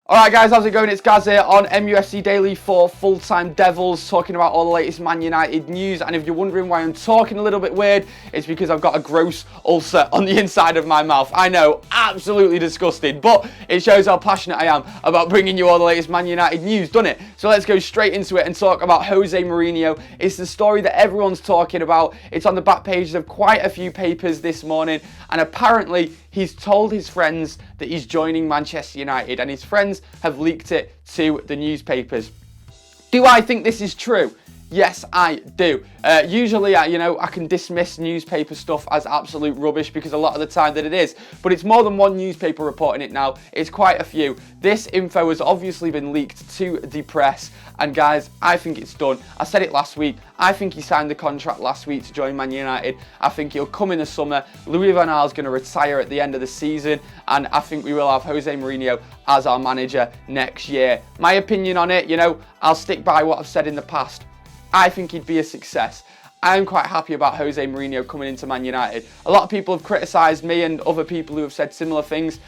Alright guys, how's it going? It's Gaz here on MUFC Daily for Full Time Devils, talking about all the latest Man United news. And if you're wondering why I'm talking a little bit weird, it's because I've got a gross ulcer on the inside of my mouth. I know, absolutely disgusting, but it shows how passionate I am about bringing you all the latest Man United news, doesn't it? So let's go straight into it and talk about José Mourinho. It's the story that everyone's talking about. It's on the back pages of quite a few papers this morning, and apparently he's told his friends that he's joining Manchester United, and his friends have leaked it to the newspapers. Do I think this is true? Yes, I do. Usually, I can dismiss newspaper stuff as absolute rubbish because a lot of the time that it is. But it's more than one newspaper reporting it now. It's quite a few. This info has obviously been leaked to the press. And guys, I think it's done. I said it last week. I think he signed the contract last week to join Man United. I think he'll come in the summer. Louis van Gaal's going to retire at the end of the season. And I think we will have José Mourinho as our manager next year. My opinion on it, I'll stick by what I've said in the past. I think he'd be a success. I'm quite happy about José Mourinho coming into Man United. A lot of people have criticised me and other people who have said similar things,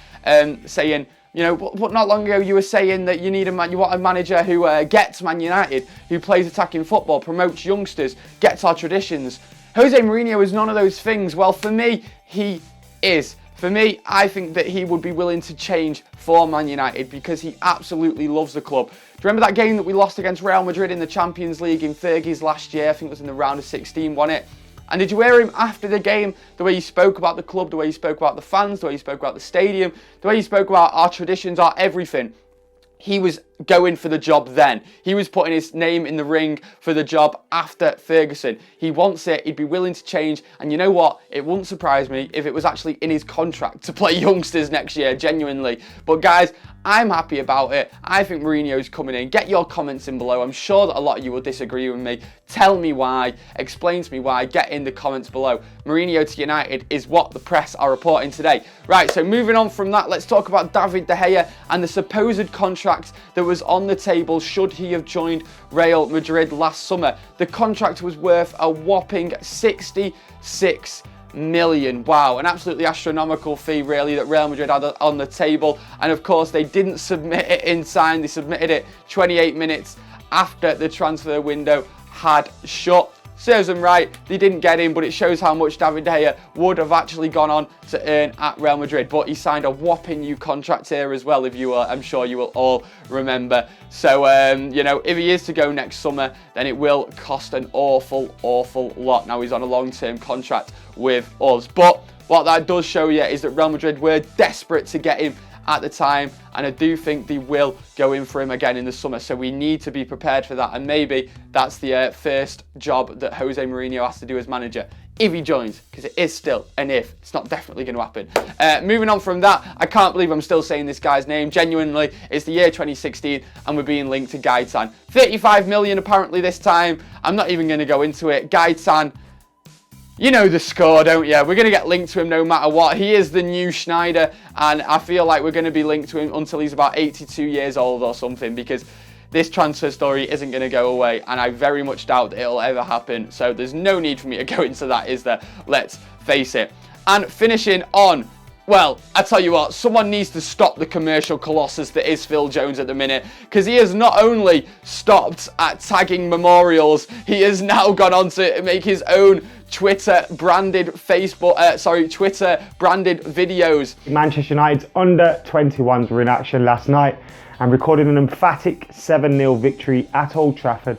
saying, but not long ago you were saying that you want a manager who gets Man United, who plays attacking football, promotes youngsters, gets our traditions. José Mourinho is none of those things. Well, for me, he is. For me, I think that he would be willing to change for Man United because he absolutely loves the club. Do you remember that game that we lost against Real Madrid in the Champions League in Fergie's last year? I think it was in the round of 16, wasn't it? And did you hear him after the game, the way he spoke about the club, the way he spoke about the fans, the way he spoke about the stadium, the way he spoke about our traditions, our everything? He was going for the job then. He was putting his name in the ring for the job after Ferguson. He wants it. He'd be willing to change. And you know what? It wouldn't surprise me if it was actually in his contract to play youngsters next year, genuinely. But guys, I'm happy about it. I think Mourinho's coming in. Get your comments in below. I'm sure that a lot of you will disagree with me. Tell me why. Explain to me why. Get in the comments below. Mourinho to United is what the press are reporting today. Right, so moving on from that, let's talk about David De Gea and the supposed contract that was on the table should he have joined Real Madrid last summer. The contract was worth a whopping 66 million. Wow, an absolutely astronomical fee really that Real Madrid had on the table, and of course they didn't submit it in time. They submitted it 28 minutes after the transfer window had shut. Serves them right, they didn't get him, but it shows how much David De Gea would have actually gone on to earn at Real Madrid. But he signed a whopping new contract here as well, I'm sure you will all remember. So, if he is to go next summer, then it will cost an awful lot. Now he's on a long-term contract with us. But what that does show you is that Real Madrid were desperate to get him at the time, and I do think they will go in for him again in the summer, so we need to be prepared for that. And maybe that's the first job that José Mourinho has to do as manager if he joins, because it is still an if. It's not definitely going to happen. Moving on from that, I can't believe I'm still saying this guy's name. Genuinely, it's the year 2016 and we're being linked to Gaetan. 35 million apparently this time. I'm not even going to go into it. Gaetan, you know the score, don't you? We're going to get linked to him no matter what. He is the new Schneider, and I feel like we're going to be linked to him until he's about 82 years old or something, because this transfer story isn't going to go away, and I very much doubt that it'll ever happen. So there's no need for me to go into that, is there? Let's face it. And finishing on, well, I tell you what, someone needs to stop the commercial colossus that is Phil Jones at the minute, because he has not only stopped at tagging memorials, he has now gone on to make his own Twitter branded videos. Manchester United's under-21s were in action last night and recorded an emphatic 7-0 victory at Old Trafford